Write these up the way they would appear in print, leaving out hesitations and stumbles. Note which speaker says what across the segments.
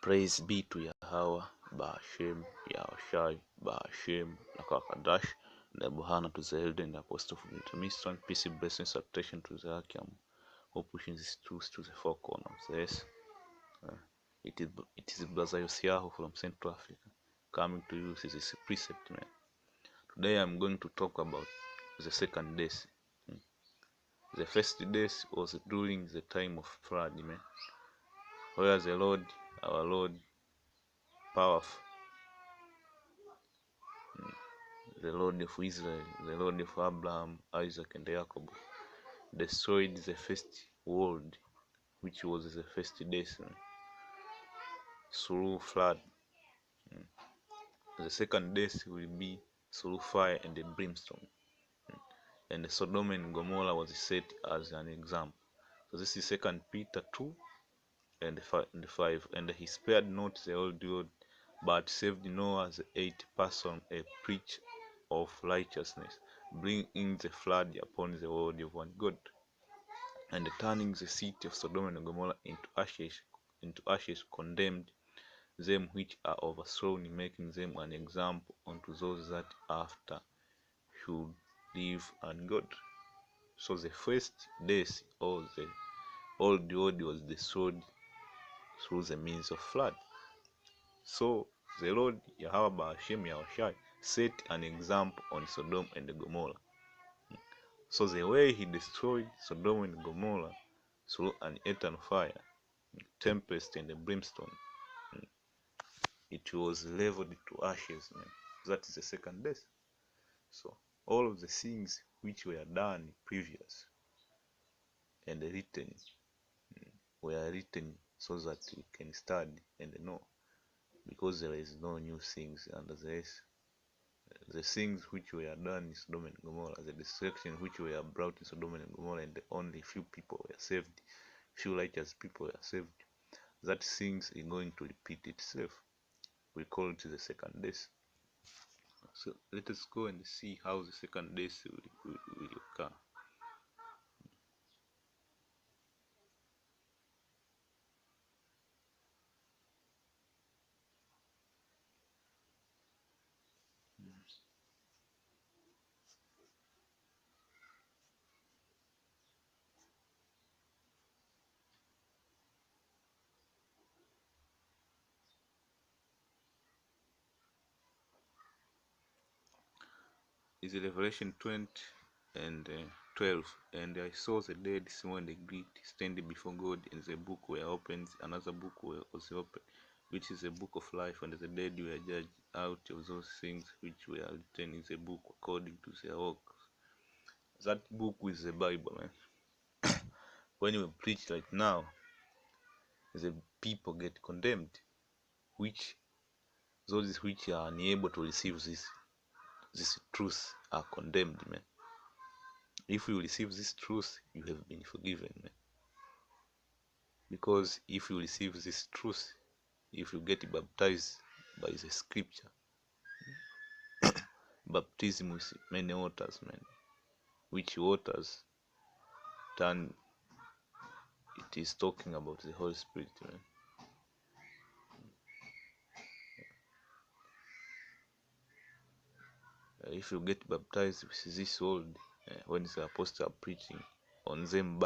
Speaker 1: Praise be to Yahawah, Bahashem, Yahushai, Bahashem, Nakakadash, the Buhana to the elder and the apostle of the ministry, peace, blessing, salutation to the Akiam, who pushing this truth to the four corners. Yes, uh, it is Brother Yosiahu from Central Africa coming to you with this precept, man. Today I'm going to talk about the second days. The first days was during the time of flood, man, where the Lord, our Lord, powerful, the Lord of Israel, the Lord of Abraham, Isaac, and Jacob, destroyed the first world, which was the first days, through flood. The second days will be through fire and the brimstone. And Sodom and Gomorrah was set as an example. So this is 2 Peter 2 and 5. And he spared not the old world, but saved Noah the eighth person, a preacher of righteousness, bringing the flood upon the world of one God, and turning the city of Sodom and Gomorrah into ashes, condemned them which are overthrown, making them an example unto those that after should live ungodly. So the first days of the old world was destroyed through the means of flood. So the Lord Yahawah Bahashem Yahushai set an example on Sodom and Gomorrah. So the way he destroyed Sodom and Gomorrah through an eternal fire, tempest and brimstone, it was leveled to ashes, man. That is the second death. So all of the things which were done previous and written were written so that we can study and know, because there is no new things under the earth. The things which were done in Sodom and Gomorrah, the destruction which were brought in Sodom and Gomorrah, and only few people were saved, few righteous people were saved, that things is going to repeat itself. We call it the second death. So let us go and see how the second death will occur. Is Revelation 20 and 12. And I saw the dead, small and great, standing before God, and the book were opened. Another book was opened, which is the book of life, and the dead were judged out of those things which were written in the book according to their works. That book is the Bible, man. When you preach like now, the people get condemned, which those which are unable to receive this truth are condemned, man. If you receive this truth, you have been forgiven, man. Because if you receive this truth, if you get baptized by the scripture, baptism with many waters, man, which waters turn, it is talking about the Holy Spirit, man. If you get baptized with this word, when the apostles are preaching on them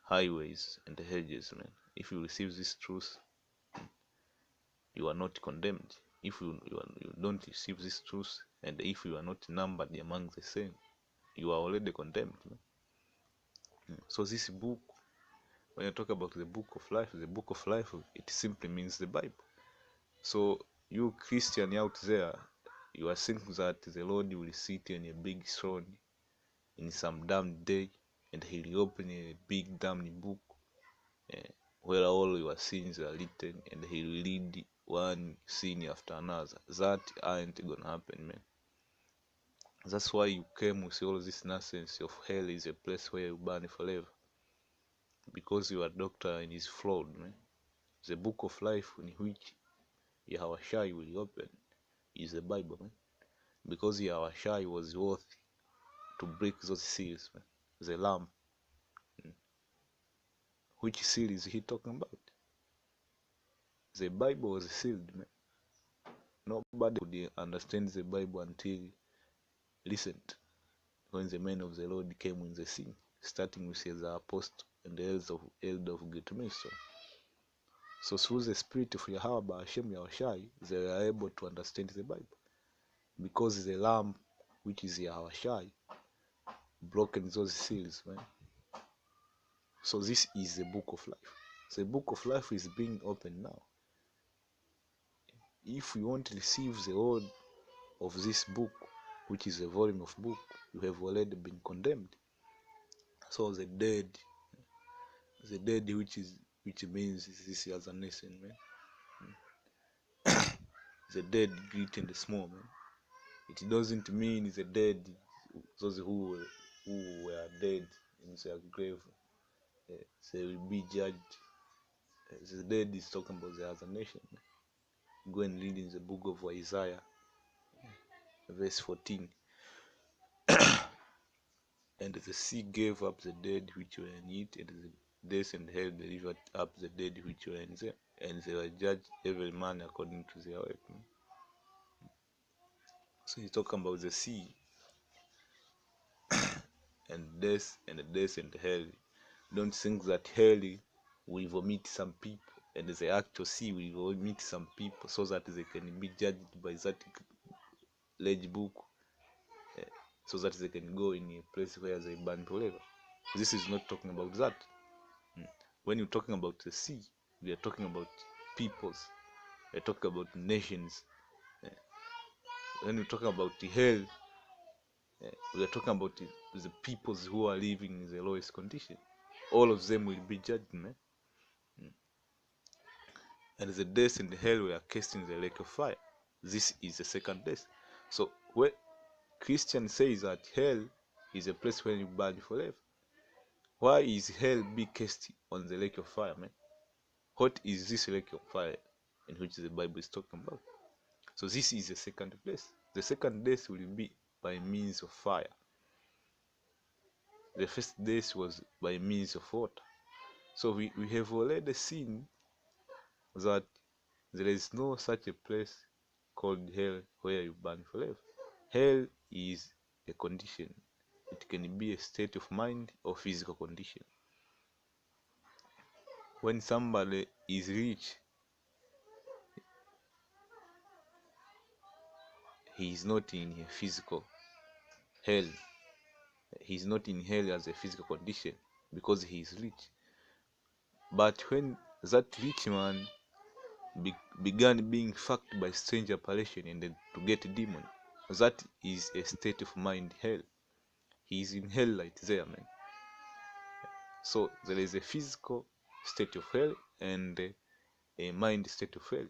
Speaker 1: highways and hedges, man, if you receive this truth, you are not condemned. If you don't receive this truth, and if you are not numbered among the same, you are already condemned, man. So this book, when you talk about the book of life, it simply means the Bible. So you Christian out there, you are thinking that the Lord will sit on a big throne in some damned day, and he will open a big damned book where all your sins are written, and he will read one sin after another. That ain't gonna happen, man. That's why you came with all this nonsense of hell is a place where you burn forever, because your doctrine is flawed, man. The book of life in which Yahushai will open is the Bible, man. Because Yahushai was worthy to break those seals, man. The Lamb. Which seal is he talking about? the Bible was sealed, man. Nobody could understand the Bible until recent, when the men of the Lord came in the scene, starting with the apostle and the elder of Great Ministry. So through the spirit of YAHAWAH HIMSELF, they are able to understand the Bible, because the Lamb, which is YAHAWAH, broken those seals, man. So this is the book of life. The book of life is being opened now. If you want to receive the word of this book, which is a volume of book, you have already been condemned. So the dead, which means this as a nation, man. The dead great and the small, man. It doesn't mean the dead, those who were dead in their grave, they will be judged. The dead is talking about the other nation, man. Go and read in the book of Isaiah, verse 14. And the sea gave up the dead which were in it, and the death and hell delivered up the dead which were in them, and they were judged every man according to their work. So he's talking about the sea and death and hell. Don't think that hell will vomit some people and the actual sea will vomit some people so that they can be judged by that large book, so that they can go in a place where they burn forever. This is not talking about that. When you're talking about the sea, we are talking about peoples, we are talking about nations. When you're talking about the hell, we are talking about the peoples who are living in the lowest condition. All of them will be judged, man. And the death and the hell were cast in the lake of fire. This is the second death. So when Christian says that hell is a place where you burn forever, why is hell be cast on the lake of fire, man? What is this lake of fire in which the Bible is talking about? So this is the second place. The second death will be by means of fire. The first death was by means of water. So we have already seen that there is no such a place called hell where you burn forever. Hell is a condition. It can be a state of mind or physical condition. When somebody is rich, he is not in a physical hell. He is not in hell as a physical condition because he is rich. But when that rich man began being fucked by strange apparition and then to get a demon, that is a state of mind hell. He is in hell right there, man. So there is a physical state of hell and a mind state of hell.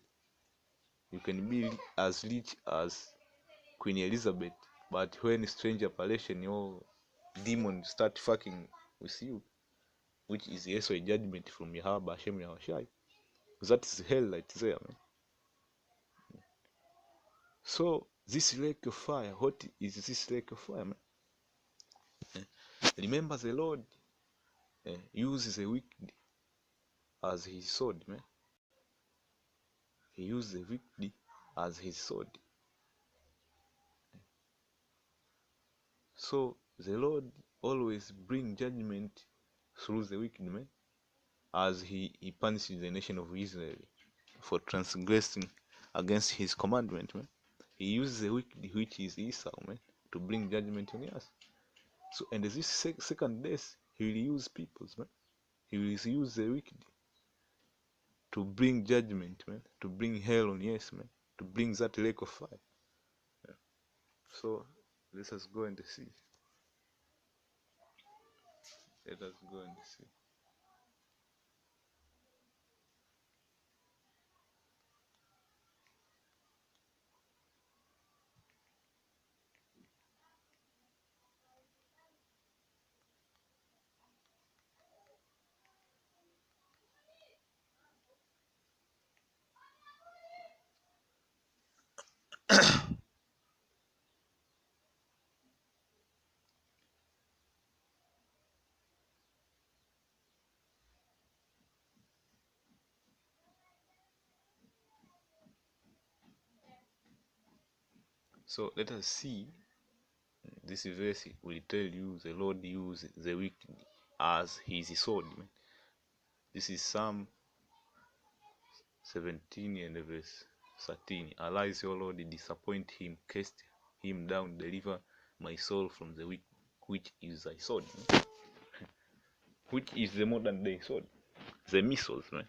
Speaker 1: You can be as rich as Queen Elizabeth, but when strange apparition or demon start fucking with you, which is also a judgment from YAHAWAH HIMSELf, that is hell right there, man. So this lake of fire, what is this lake of fire, man? Remember, the Lord uses the wicked as his sword, man. He used the wicked as his sword. So the Lord always bring judgment through the wicked, man, as he punishes the nation of Israel for transgressing against his commandment, man. He uses the wicked, which is Esau, man, to bring judgment on us. So, and this second death, he will use peoples, man. He will use the wicked to bring judgment, man, to bring hell on us, man, to bring that lake of fire. Yeah. So let us go and see. Let us go and see. So let us see. This verse will tell you the Lord used the wicked as his sword. This is Psalm 17 and verse 13. Arise, O Lord, disappoint him, cast him down, deliver my soul from the wicked, which is thy sword. Which is the modern day sword? The missiles, man.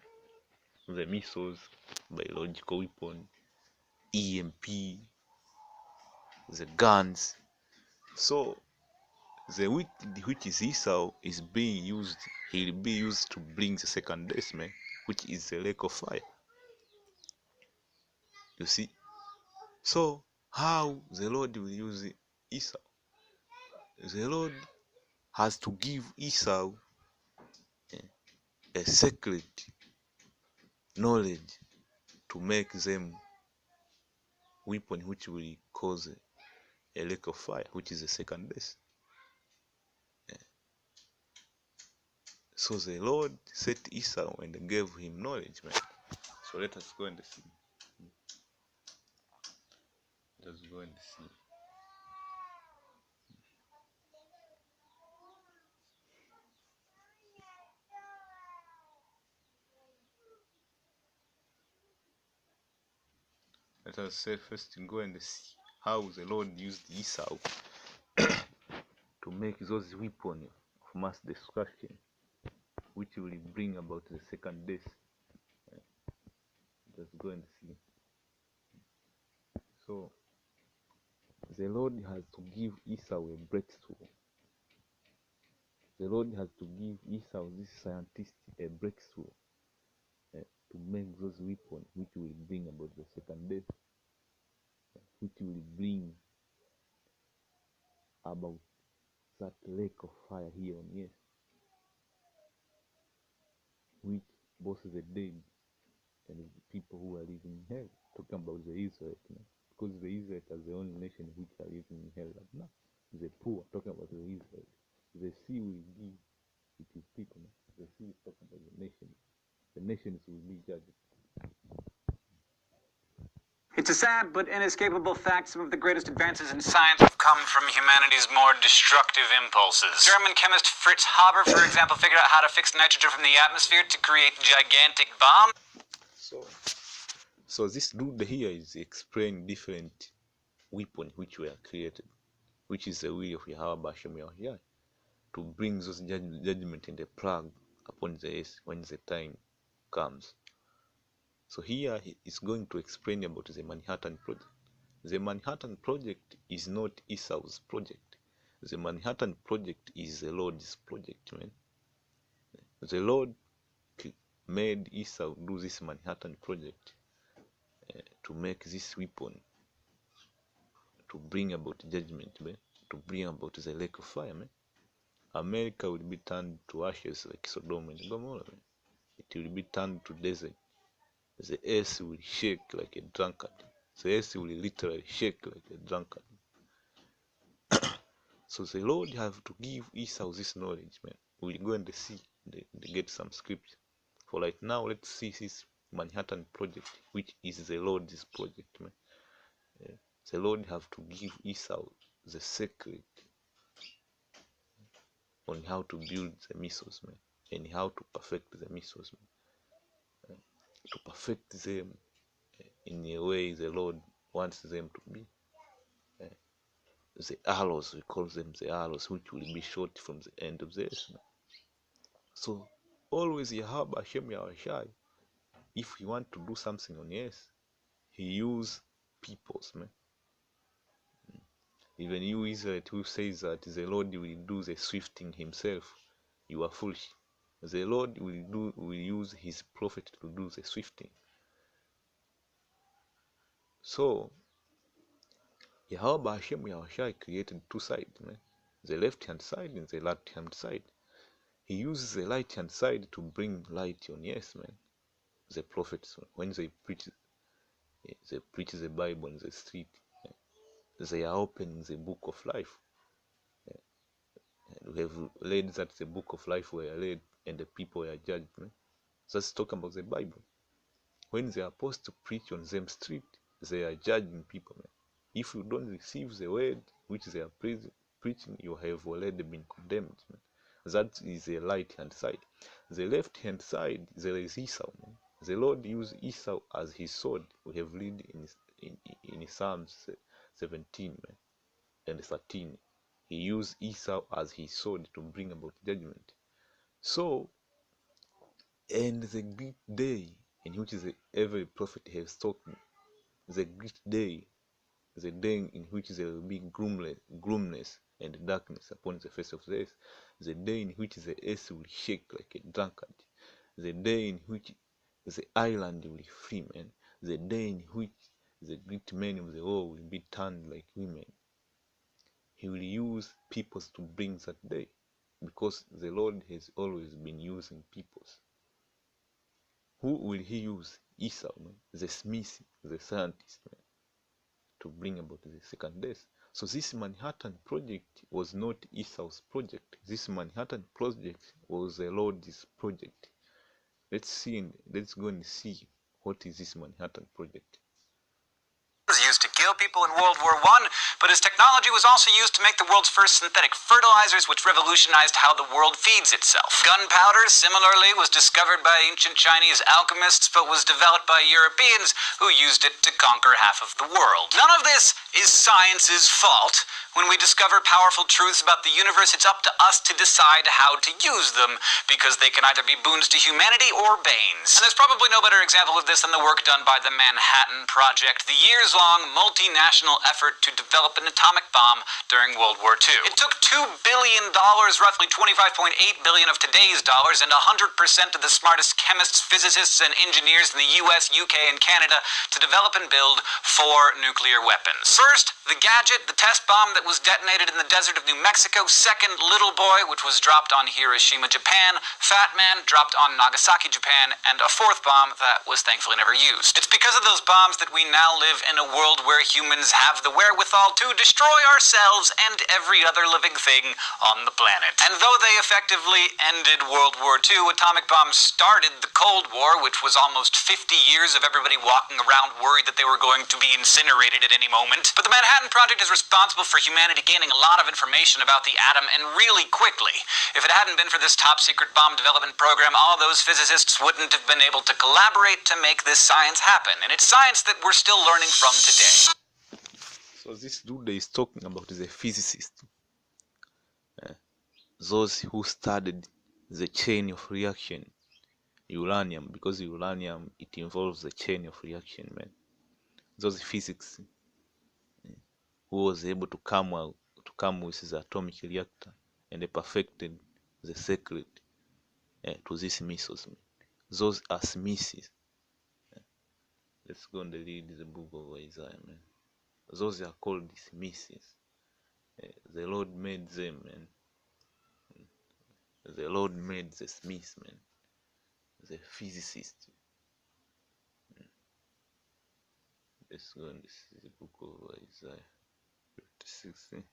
Speaker 1: The missiles, biological weapon, EMP, the guns. So the wicked, which is Esau, is being used. He'll be used to bring the second death, man, which is the lake of fire. You see. So how the Lord will use Esau? The Lord has to give Esau a secret knowledge to make them weapon which will cause a lake of fire, which is the second death. So the Lord set Esau and gave him knowledge, man. So let us go and see. Let us go and see. Let us say first go and see how the Lord used Esau to make those weapons of mass destruction, which will bring about the second death. Let's go and see. So the Lord has to give Esau a breakthrough. The Lord has to give Esau, this scientist, a breakthrough to make those weapons which will bring about the second death, which will bring about that lake of fire here on earth, which both the dead and the people who are living in hell, talking about the Israelites, because the Israelites are the only nation which are living in hell right now. The poor, talking about the Israelites. The sea will give it is people. The sea is talking about the nations. The nations will be judged.
Speaker 2: It's a sad but inescapable fact some of the greatest advances in science have come from humanity's more destructive impulses. German chemist Fritz Haber, for example, figured out how to fix nitrogen from the atmosphere to create gigantic bombs.
Speaker 1: So this dude here is explaining different weapons which were created, which is the will of YAHAWAH HIMSELF, to bring those judgment and the plague upon the earth when the time comes. So here he is going to explain about the Manhattan Project. The Manhattan Project is not Esau's project. The Manhattan Project is the Lord's project, man. The Lord made Esau do this Manhattan Project to make this weapon to bring about judgment, man. To bring about the lake of fire, man. America will be turned to ashes like Sodom and Gomorrah, man. It will be turned to desert. The earth will shake like a drunkard. The earth will literally shake like a drunkard. So the Lord have to give Esau this knowledge, man. We'll go and see, they get some scripture. For right now, let's see this Manhattan Project, which is the Lord's project, man. The Lord have to give Esau the secret on how to build the missiles, man, and how to perfect the missiles, man. To perfect them in a way the Lord wants them to be. The arrows, we call them the arrows, which will be shot from the end of the earth. So always YAHAWAH HIMSELF, if he want to do something on earth, he use peoples, man. Even you Israel who says that the Lord will do the swifting himself, you are foolish. The Lord will use his prophet to do the swifting. So YAHAWAH HIMSELf created two sides, man. The left hand side and the right hand side. He uses the right hand side to bring light on earth, man. The prophets, when they preach the Bible in the street, they are opening the book of life. And we have read that the book of life were read and the people were judged. Man. That's talking about the Bible. When the apostles preach on them street, they are judging people, man. If you don't receive the word which they are preaching, you have already been condemned. Man. That is the right hand side. The left hand side, there is Esau. Man. The Lord used Esau as his sword. We have read in Psalms 17 man, and 13. He used Esau as his sword to bring about judgment. So, and the great day in which every prophet has spoken, the great day, the day in which there will be gloomness and darkness upon the face of the earth, the day in which the earth will shake like a drunkard, the day in which the island will be free, man, the day in which the great men of the world will be turned like women. He will use peoples to bring that day, because the Lord has always been using peoples. Who will he use? Esau, man, the smith, the scientist, man, to bring about the second death. So this Manhattan Project was not Esau's project. This Manhattan Project was the Lord's project. Let's go and see what is this Manhattan Project.
Speaker 2: Was used to kill people in World War I, but his technology was also used to make the world's first synthetic fertilizers, which revolutionized how the world feeds itself. Gunpowder, similarly, was discovered by ancient Chinese alchemists, but was developed by Europeans who used it to conquer half of the world. None of this is science's fault. When we discover powerful truths about the universe, it's up to us to decide how to use them, because they can either be boons to humanity or banes. And there's probably no better example of this than the work done by the Manhattan Project, the years-long multinational effort to develop an atomic bomb during World War II. It took $2 billion, roughly $25.8 billion of today's dollars, and 100% of the smartest chemists, physicists, and engineers in the US, UK, and Canada to develop and build 4 nuclear weapons. First, the gadget, the test bomb that was detonated in the desert of New Mexico. Second, Little Boy, which was dropped on Hiroshima, Japan. Fat Man, dropped on Nagasaki, Japan. And a 4th bomb that was thankfully never used. It's because of those bombs that we now live in a world where humans have the wherewithal to destroy ourselves and every other living thing on the planet. And though they effectively ended World War II, atomic bombs started the Cold War, which was almost 50 years of everybody walking around worried that they were going to be incinerated at any moment. But the Manhattan Project is responsible for humanity gaining a lot of information about the atom, and really quickly. If it hadn't been for this top-secret bomb development program, all those physicists wouldn't have been able to collaborate to make this science happen. And it's science that we're still learning from today.
Speaker 1: So this dude is talking about the physicists, those who studied the chain of reaction, uranium, because uranium, it involves the chain of reaction, man. Those physics who was able to come with the atomic reactor and they perfected the secret to these missiles. Man. Those are smiths. Let's go and read the book of Isaiah, man. Those are called smiths. The Lord made them, man. The Lord made the smiths, man. The physicists. Let's go and see the book of Isaiah 56.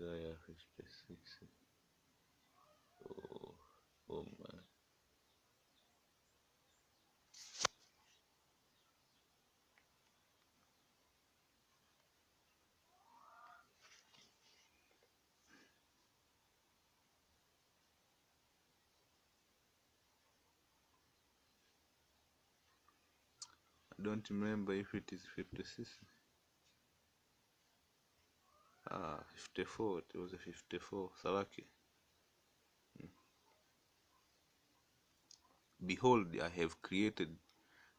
Speaker 1: Isaiah 56. Oh man. I don't remember if it is 56. 54. It was a 54. Salaki. Behold, I have created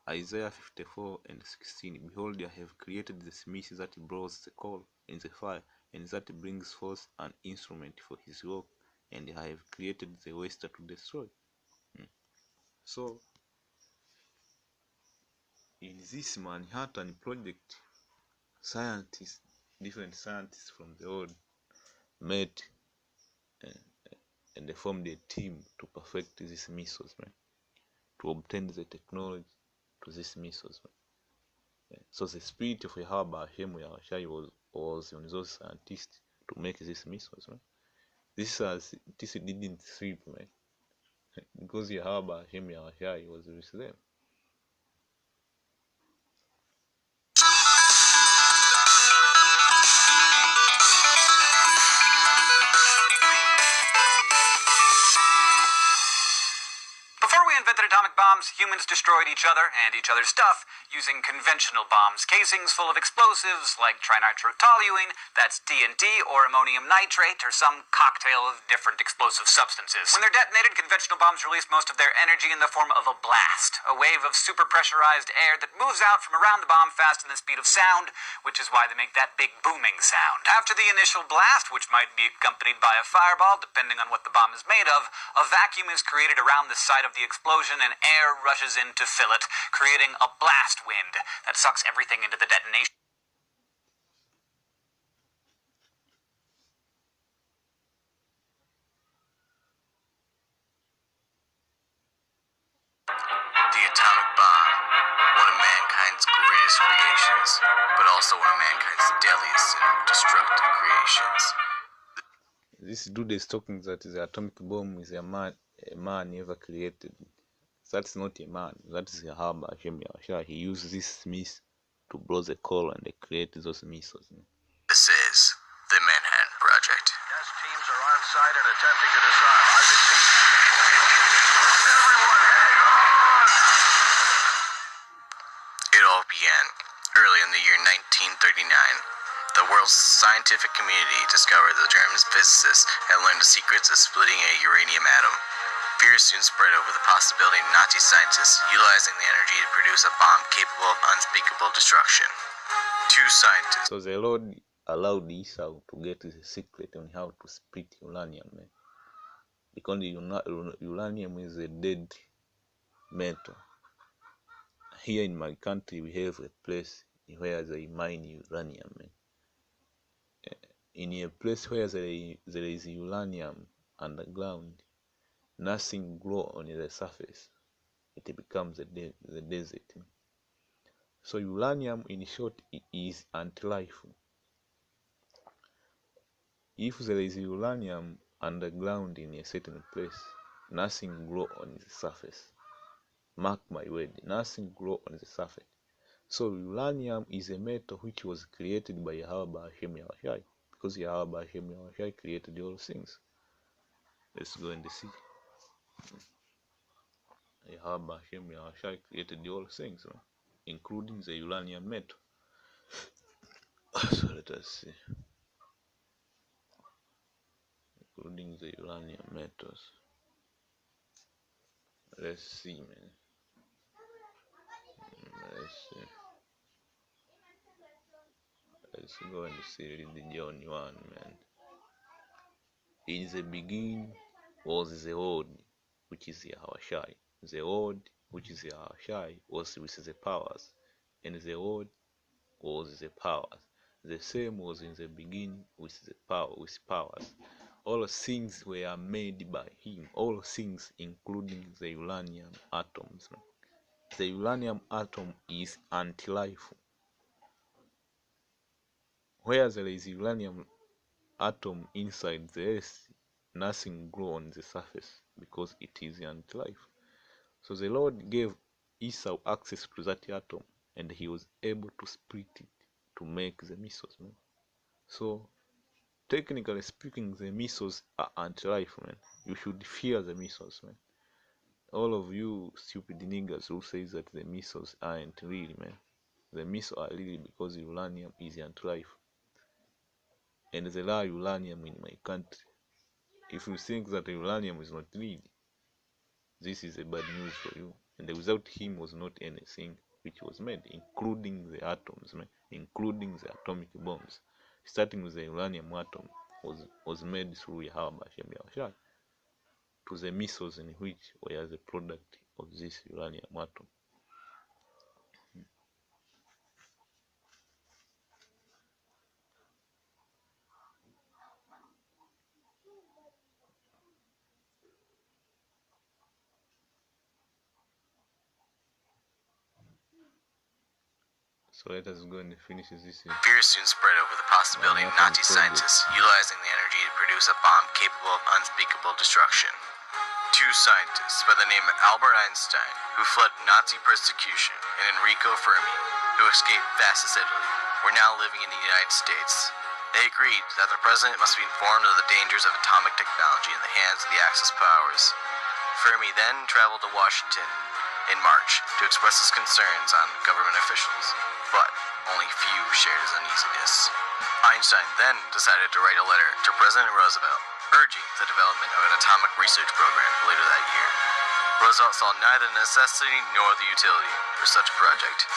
Speaker 1: Isaiah 54 and 16. Behold, I have created the smith that blows the coal in the fire, and that brings forth an instrument for his work, and I have created the waster to destroy. So, in this Manhattan Project, different scientists from the world met and they formed a team to perfect these missiles, man, to obtain the technology to these missiles, man. So the spirit of YAHAWAH HIMSELf was on those scientists to make these missiles, man. this didn't sleep, man, because YAHAWAH HIMSELf was with them.
Speaker 2: Before we invented atomic bombs, humans destroyed each other and each other's stuff using conventional bombs, casings full of explosives like trinitrotoluene, that's TNT, or ammonium nitrate, or some cocktail of different explosive substances. When they're detonated, conventional bombs release most of their energy in the form of a blast, a wave of superpressurized air that moves out from around the bomb faster than the speed of sound, which is why they make that big booming sound. After the initial blast, which might be accompanied by a fireball, depending on what the bomb is made of, a vacuum is created around the site of the explosion and air rushes in to fill it, creating a blast wind that sucks everything into the detonation. The atomic bomb, one of mankind's greatest creations, but also one of mankind's deadliest and destructive creations.
Speaker 1: This dude is talking that the atomic bomb is a man ever created. That's not a man. That is YAHAWAH HIMSELf. He used this myth to blow the coal and they create those missiles.
Speaker 2: This is the Manhattan Project.
Speaker 3: Yes, teams are on site and attempting to disarm. I repeat. Everyone, hang on!
Speaker 2: It all began early in the year 1939. The world's scientific community discovered the German physicists had learned the secrets of splitting a uranium atom. Fear soon spread over the possibility of Nazi scientists utilizing the energy to produce a bomb capable of unspeakable destruction. Two scientists.
Speaker 1: So the Lord allowed Esau to get the secret on how to split uranium, man. Because uranium is a dead metal. Here in my country, we have a place where they mine uranium, man. In a place where there is uranium underground, nothing grows on the surface. It becomes the desert. So uranium, in short, is anti-life. If there is uranium underground in a certain place, nothing grows on the surface. Mark my word, nothing grows on the surface. So uranium is a metal which was created by YAHAWAH HIMSELf, because YAHAWAH HIMSELf created all things. Let's go and see. YAHAWAH HIMSELf created all things, including the uranium metal. So let us see. Including the uranium metals. Let's see, man. Let's see. Let's go and see the John 1, man. In the beginning was the Word, which is YAHAWAH. The Word, which is YAHAWAH, was with the powers, and the Word was the powers. The same was in the beginning with the powers. All things were made by him. All things, including the uranium atoms. The uranium atom is anti-life. Where there is uranium atom inside the earth, nothing grows on the surface because it is anti-life. So the Lord gave Esau access to that atom, and he was able to split it to make the missiles, man. So technically speaking, the missiles are anti-life, man. You should fear the missiles, man. All of you stupid niggas who say that the missiles aren't real, man. The missiles are real because uranium is anti-life. And there are uranium in my country. If you think that uranium is not real, this is a bad news for you. And without him was not anything which was made, including the atoms, man, including the atomic bombs. Starting with the uranium atom was made through YAHAWAH HIMSELf to the missiles in which were the product of this uranium atom. So let us go and finish this.
Speaker 2: Fear soon spread over the possibility of Nazi scientists utilizing the energy to produce a bomb capable of unspeakable destruction. Two scientists by the name of Albert Einstein, who fled Nazi persecution, and Enrico Fermi, who escaped fascist Italy, were now living in the United States. They agreed that the president must be informed of the dangers of atomic technology in the hands of the Axis powers. Fermi then traveled to Washington in March to express his concerns on government officials, but only few shared his uneasiness. Einstein then decided to write a letter to President Roosevelt, urging the development of an atomic research program later that year. Roosevelt saw neither the necessity nor the utility for such a project,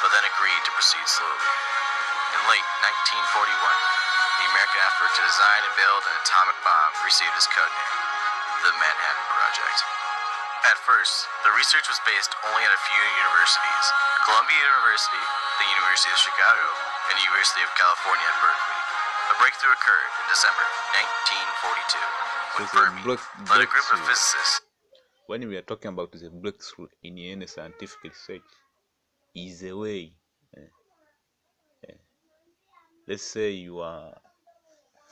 Speaker 2: but then agreed to proceed slowly. In late 1941, the American effort to design and build an atomic bomb received its codename, the Manhattan Project. At first, the research was based only at a few universities: Columbia University, the University of Chicago, and the University of California at Berkeley. A breakthrough occurred in December 1942 when Fermi led a group of physicists.
Speaker 1: When we are talking about the breakthrough in any scientific research, is a way. Let's say you are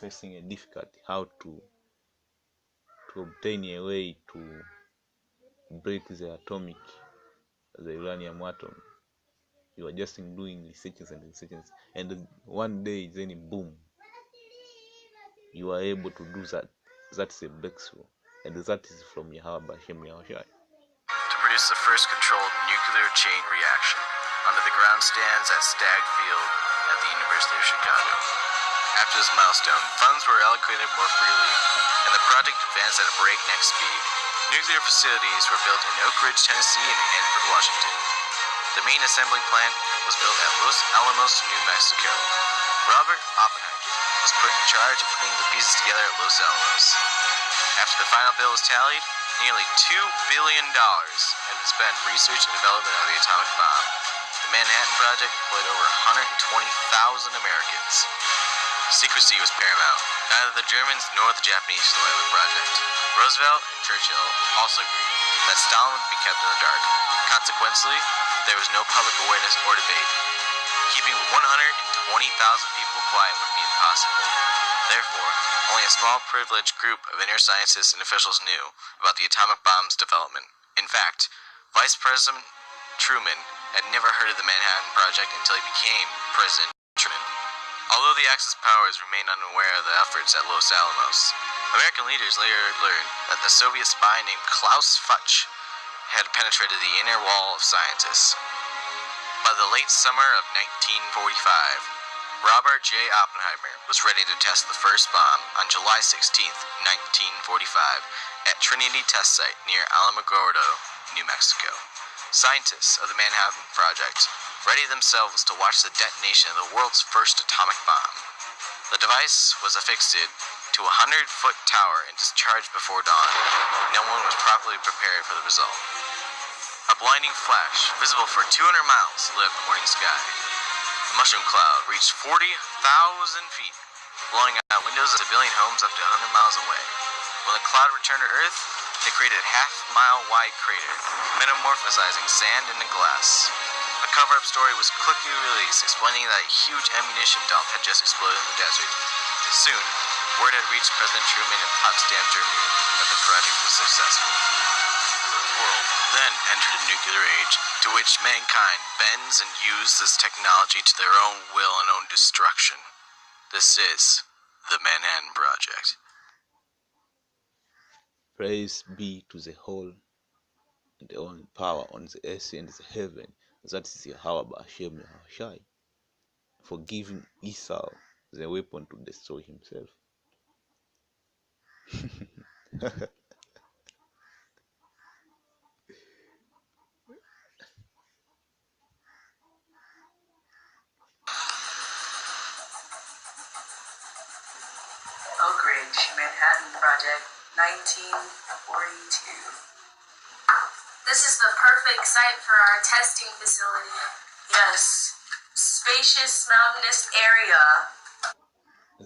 Speaker 1: facing a difficulty, how to obtain a way to break the uranium atom. You are just doing researches, and one day then boom, you are able to do that. That's a breakthrough, and that is from YAHAWAH HIMSELf.
Speaker 2: To produce the first controlled nuclear chain reaction under the ground stands at Stagg Field at the University of Chicago. After this milestone, funds were allocated more freely, and the project advanced at a breakneck speed. Nuclear facilities were built in Oak Ridge, Tennessee, and Hanford, Washington. The main assembly plant was built at Los Alamos, New Mexico. Robert Oppenheimer was put in charge of putting the pieces together at Los Alamos. After the final bill was tallied, nearly $2 billion had been spent in research and development of the atomic bomb. The Manhattan Project employed over 120,000 Americans. Secrecy was paramount. Neither the Germans nor the Japanese knew of the project. Roosevelt and Churchill also agreed that Stalin would be kept in the dark. Consequently, there was no public awareness or debate. Keeping 120,000 people quiet would be impossible. Therefore, only a small privileged group of inner scientists and officials knew about the atomic bomb's development. In fact, Vice President Truman had never heard of the Manhattan Project until he became President Truman. Although the Axis powers remained unaware of the efforts at Los Alamos, American leaders later learned that the Soviet spy named Klaus Fuchs had penetrated the inner wall of scientists. By the late summer of 1945, Robert J. Oppenheimer was ready to test the first bomb on July 16, 1945, at Trinity Test Site near Alamogordo, New Mexico. Scientists of the Manhattan Project readied themselves to watch the detonation of the world's first atomic bomb. The device was affixed to a 100-foot tower and discharged before dawn. No one was properly prepared for the result. A blinding flash, visible for 200 miles, lit up the morning sky. A mushroom cloud reached 40,000 feet, blowing out windows of civilian homes up to 100 miles away. When the cloud returned to Earth, it created a half-mile-wide crater, metamorphosizing sand into glass. A cover-up story was quickly released explaining that a huge ammunition dump had just exploded in the desert. Soon, word had reached President Truman in Potsdam, Germany, that the project was successful. The world then entered a nuclear age to which mankind bends and uses this technology to their own will and own destruction. This is the Manhattan Project.
Speaker 1: Praise be to the whole and the only power on the earth and the heaven, that is YAHAWAH HIMSELf, for giving Esau the weapon to destroy himself.
Speaker 4: Oak Ridge, Manhattan Project, 1942.
Speaker 5: This is the perfect site for our testing facility.
Speaker 4: Yes, spacious mountainous area.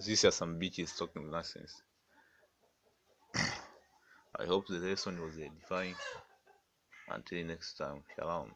Speaker 1: These are some bitches talking nonsense. I hope the lesson was edifying. Until next time, shalom.